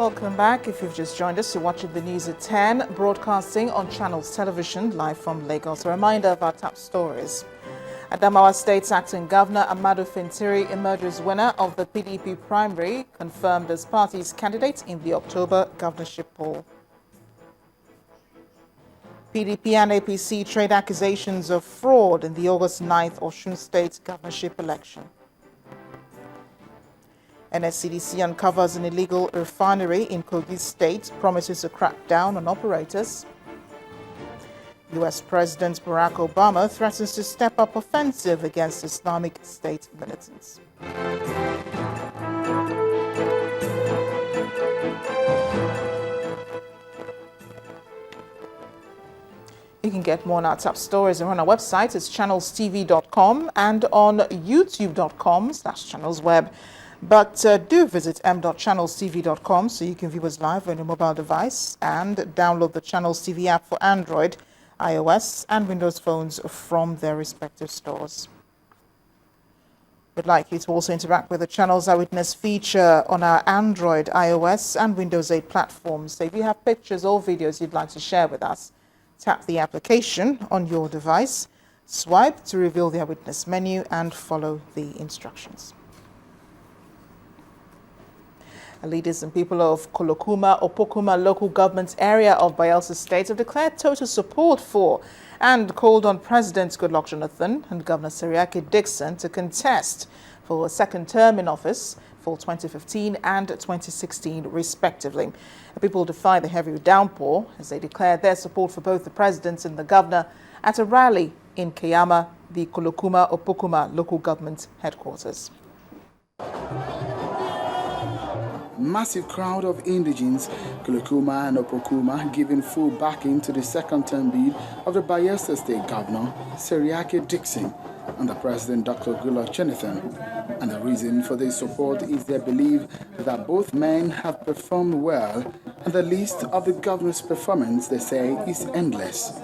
Welcome back. If you've just joined us, you're watching the news at 10, broadcasting on Channels Television, live from Lagos. A reminder of our top stories. Adamawa State's acting governor, Amadu Fintiri, emerges winner of the PDP primary, confirmed as party's candidate in the October governorship poll. PDP and APC trade accusations of fraud in the August 9th Osun State governorship election. NSCDC uncovers an illegal refinery in Kogi State, promises to crack down on operators. US President Barack Obama threatens to step up offensive against Islamic State militants. You can get more on our top stories on our website. It's channelstv.com and on youtube.com/channelsweb. But do visit m.channelstv.com so you can view us live on your mobile device and download the Channels TV app for Android, iOS and Windows phones from their respective stores. We'd like you to also interact with the Channels Eyewitness feature on our Android, iOS and Windows 8 platforms. So if you have pictures or videos you'd like to share with us, tap the application on your device, swipe to reveal the Eyewitness menu and follow the instructions. Leaders and people of Opokuma local government area of Bayelsa State have declared total support for and called on President Goodluck Jonathan and Governor Seriake Dickson to contest for a second term in office for 2015 and 2016 respectively. The people defy the heavy downpour as they declared their support for both the president and the governor at a rally in Kayama, the Opokuma local government headquarters. Massive crowd of indigenes, Kolokuma and Opokuma, giving full backing to the second term bid of the Bayelsa State Governor, Seriake Dickson, and the President Dr. Goodluck Jonathan. And the reason for this support is their belief that both men have performed well, and the list of the governor's performance, they say, is endless.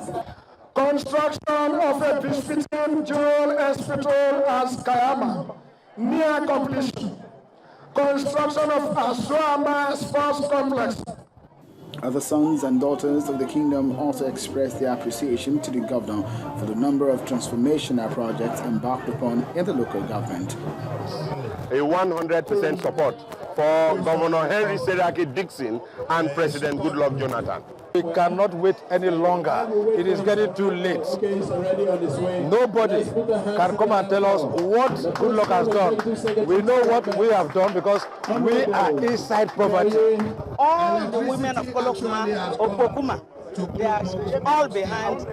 Construction of a Presbyterian General Hospital at Kayama, near completion. Construction of Aswama Sports Complex. Other sons and daughters of the kingdom also expressed their appreciation to the governor for the number of transformational projects embarked upon in the local government. A 100% support for Governor Henry Seriake Dickson and President Goodluck Jonathan. We cannot wait any longer. It is getting too late. Nobody can come and tell us what Goodluck has done. We know what we have done because we are inside poverty. All the women of Opokuma, they are all behind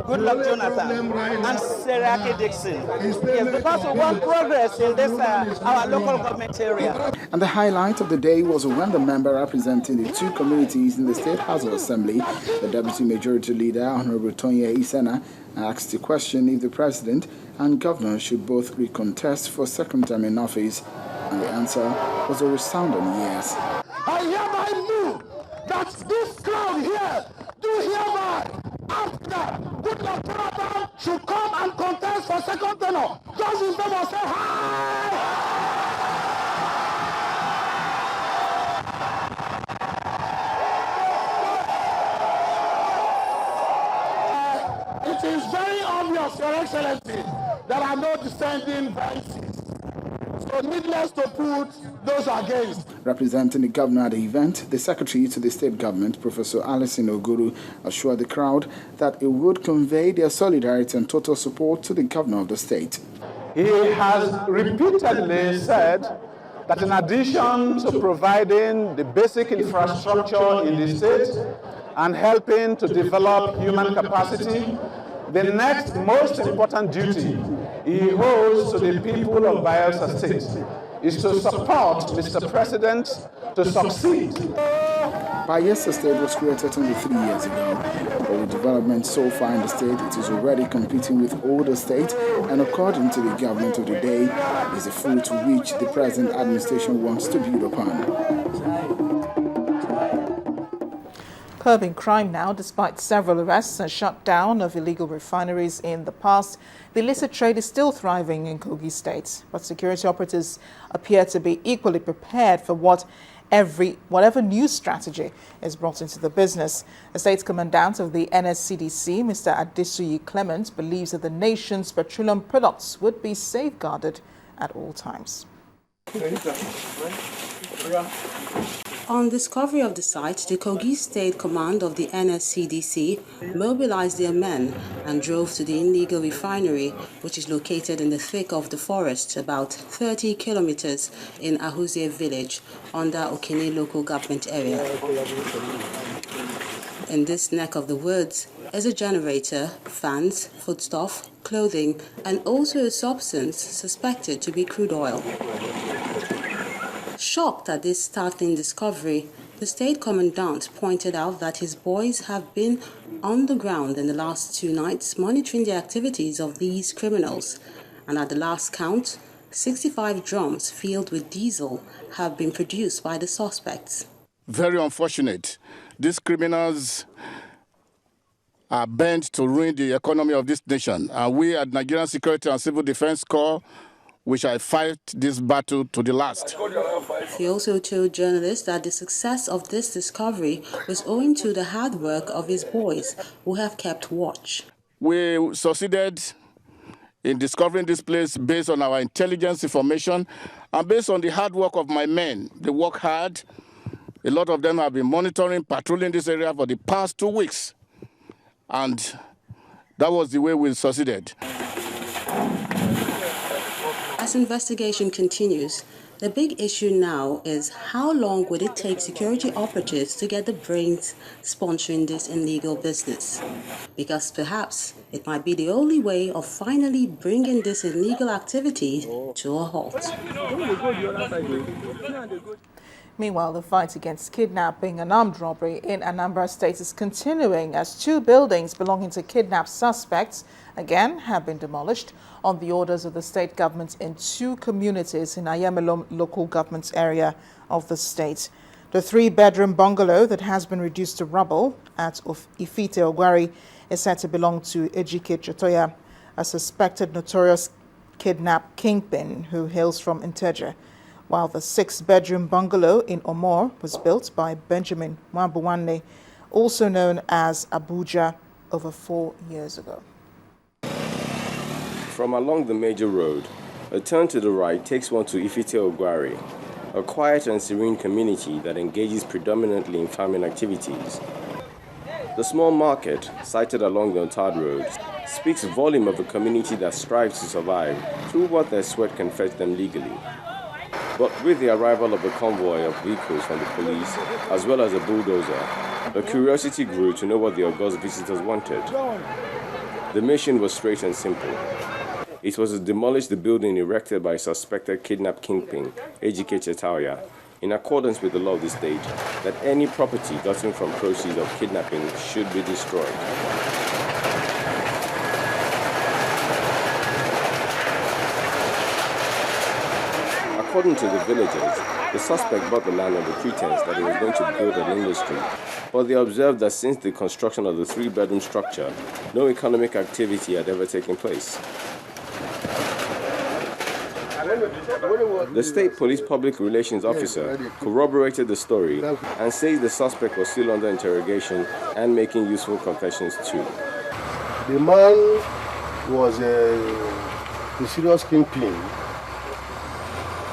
Goodluck Jonathan and Seriake Dickson. Yes, because we want progress in this our local government area. And the highlight of the day was when the member representing the two communities in the State House of Assembly, the Deputy Majority Leader, Honorable Tonya Isena, asked the question if the President and Governor should both recontest for second term in office. And the answer was a resounding yes. I hereby move that this crowd here do hereby ask that Goodluck Jonathan should come and contest for second tenure. Just in favor, say hi! It is very obvious, Your Excellency, there are no descending voices. So needless to put those against. Representing the governor at the event, the secretary to the state government, Professor Alison Oguru, assured the crowd that it would convey their solidarity and total support to the governor of the state. He has repeatedly said that in addition to providing the basic infrastructure in the state and helping to develop human capacity, the next most important duty he holds to the people of Bayelsa State is to support Mr. President to succeed. Bayelsa State was created only 3 years ago, but with development so far in the state, it is already competing with older states, and according to the government of the day, is a fruit which the present administration wants to build upon. Curbing crime now, despite several arrests and shutdown of illegal refineries in the past, the illicit trade is still thriving in Kogi State. But security operatives appear to be equally prepared for what whatever new strategy is brought into the business. The State Commandant of the NSCDC, Mr. Adesuyi Clement, believes that the nation's petroleum products would be safeguarded at all times. On discovery of the site, the Kogi State Command of the NSCDC mobilized their men and drove to the illegal refinery, which is located in the thick of the forest, about 30 kilometers in Ahuzie village, under Okene local government area. In this neck of the woods is a generator, fans, foodstuff, clothing, and also a substance suspected to be crude oil. Shocked at this startling discovery, the State Commandant pointed out that his boys have been on the ground in the last 2 nights monitoring the activities of these criminals, and at the last count, 65 drums filled with diesel have been produced by the suspects. Very unfortunate. These criminals are bent to ruin the economy of this nation, and we at Nigerian Security and Civil Defense Corps, we shall fight this battle to the last. He also told journalists that the success of this discovery was owing to the hard work of his boys, who have kept watch. We succeeded in discovering this place based on our intelligence information and based on the hard work of my men. They work hard. A lot of them have been monitoring, patrolling this area for the past 2 weeks. And that was the way we succeeded. As investigation continues, the big issue now is how long would it take security operatives to get the brains sponsoring this illegal business? Because perhaps it might be the only way of finally bringing this illegal activity to a halt. Meanwhile, the fight against kidnapping and armed robbery in Anambra State is continuing as 2 buildings belonging to kidnapped suspects again have been demolished on the orders of the state government in 2 communities in Ayamelom local government area of the state. The 3-bedroom bungalow that has been reduced to rubble at Ifite Ogwari is said to belong to Ejike Chotoya, a suspected notorious kidnap kingpin who hails from Integer, while the 6-bedroom bungalow in Omor was built by Benjamin Mwambuwanne, also known as Abuja, over 4 years ago. From along the major road, a turn to the right takes one to Ifite Ogwari, a quiet and serene community that engages predominantly in farming activities. The small market, sited along the untarred road, speaks volume of a community that strives to survive through what their sweat can fetch them legally. But with the arrival of a convoy of vehicles from the police, as well as a bulldozer, a curiosity grew to know what the august visitors wanted. The mission was straight and simple. It was to demolish the building erected by a suspected kidnap kingpin, Ejike Chotoya, in accordance with the law of the state, that any property gotten from proceeds of kidnapping should be destroyed. According to the villagers, the suspect bought the land on the pretense that he was going to build an industry, but they observed that since the construction of the 3-bedroom structure, no economic activity had ever taken place. The state police public relations officer corroborated the story and says the suspect was still under interrogation and making useful confessions too. The man was a serious kingpin.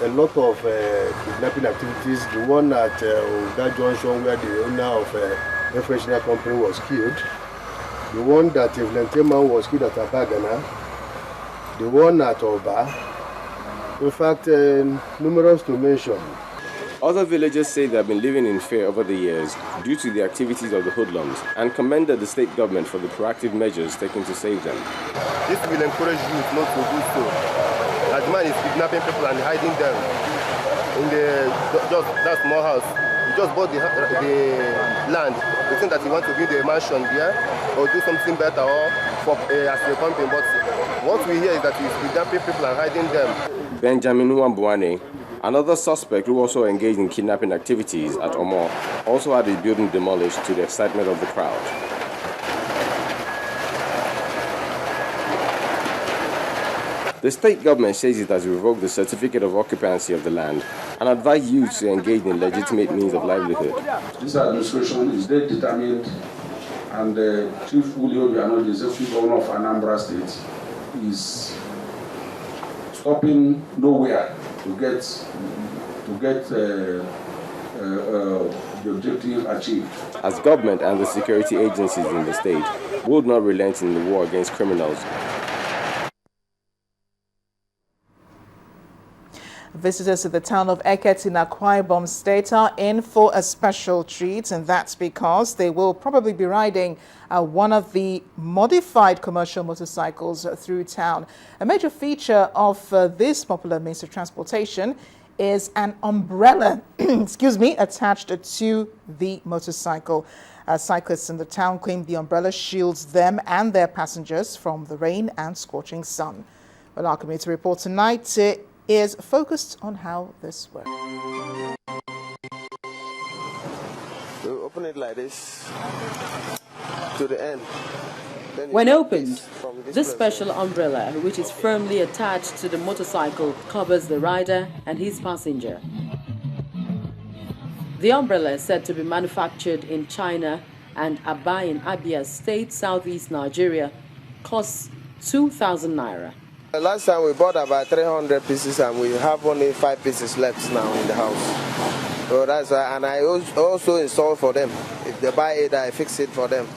A lot of kidnapping activities. The one at that junction where the owner of a freshener company was killed. The one that a volunteer man was killed at Abagana. The one at Oba. In fact, numerous to mention. Other villagers say they have been living in fear over the years due to the activities of the hoodlums and commended the state government for the proactive measures taken to save them. This will encourage youth not to do so. As the man is kidnapping people and hiding them in that small house. He just bought the land. They think that he wants to build a mansion there or do something better or for as a company. But what we hear is that he's kidnapping people and hiding them. Benjamin Mwambuwanne, another suspect who also engaged in kidnapping activities at Omor, also had his building demolished to the excitement of the crowd. The The state government says it has revoked the certificate of occupancy of the land and advised youths to engage in legitimate means of livelihood. This administration is very determined, and Chief Julio Biano, the executive governor of Anambra State, is stopping nowhere to get the objective achieved. As government and the security agencies in the state will not relent in the war against criminals. Visitors to the town of Eket in Akwa Ibom State are in for a special treat, and that's because they will probably be riding one of the modified commercial motorcycles through town. A major feature of this popular means of transportation is an umbrella, attached to the motorcycle. Cyclists in the town claim the umbrella shields them and their passengers from the rain and scorching sun. Well, our community report tonight is focused on how this works. We'll open it like this to the end. When opened, this special umbrella, which is firmly attached to the motorcycle, covers the rider and his passenger. The umbrella is said to be manufactured in China, and Aba in Abia State, southeast Nigeria, costs 2,000 naira. Last time we bought about 300 pieces, and we have only 5 pieces left now in the house. So that's why, and I also install for them. If they buy it, I fix it for them.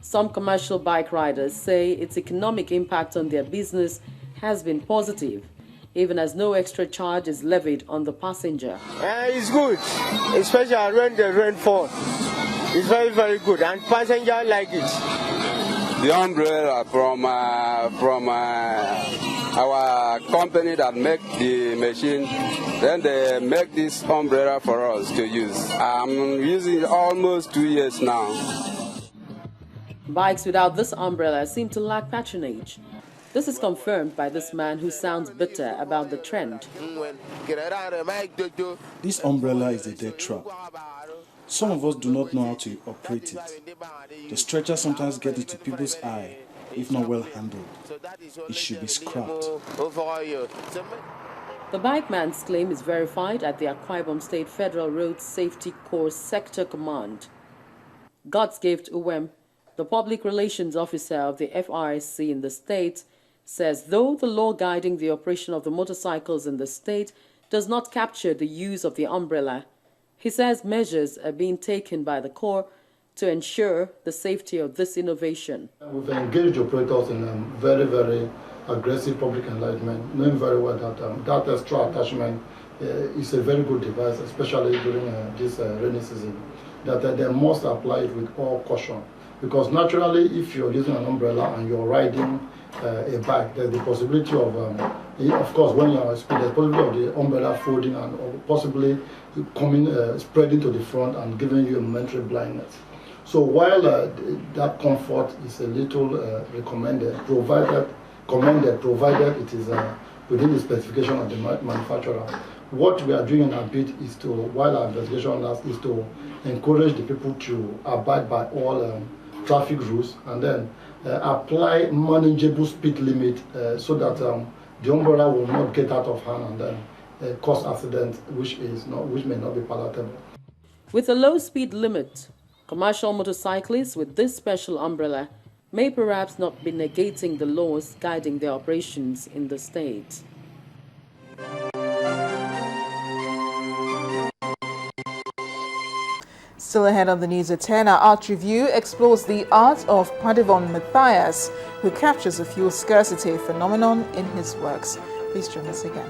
Some commercial bike riders say its economic impact on their business has been positive, even as no extra charge is levied on the passenger. It's good, especially when the rain falls. It's very, very good, and passengers like it. The umbrella from our company that make the machine, then they make this umbrella for us to use. I'm using it almost 2 years now. Bikes without this umbrella seem to lack patronage. This is confirmed by this man who sounds bitter about the trend. This umbrella is a dead trap. Some of us do not know how to operate it. The stretcher sometimes gets into people's eye, if not well handled. It should be scrapped. The bike man's claim is verified at the Akwa Ibom State Federal Road Safety Corps Sector Command. God's Gift Uwem, the public relations officer of the FRSC in the state, says though the law guiding the operation of the motorcycles in the state does not capture the use of the umbrella, he says measures are being taken by the Corps to ensure the safety of this innovation. We've engaged operators in very, very aggressive public enlightenment, knowing very well that that extra attachment is a very good device, especially during this rainy season, that they must apply it with all caution. Because naturally, if you're using an umbrella and you're riding a bike, there's the possibility of course, when you're on speed, there's the possibility of the umbrella folding and possibly spreading to the front and giving you a momentary blindness. So while that comfort is a little recommended, provided it is within the specification of the manufacturer, what we are doing in our bit is to, while our investigation lasts, is to encourage the people to abide by all traffic rules and then apply manageable speed limit so that the umbrella will not get out of hand and then cause accidents which may not be palatable. With a low speed limit, commercial motorcyclists with this special umbrella may perhaps not be negating the laws guiding their operations in the state. Still ahead on the news at 10, our art review explores the art of Padivon Matthias, who captures the fuel scarcity phenomenon in his works. Please join us again.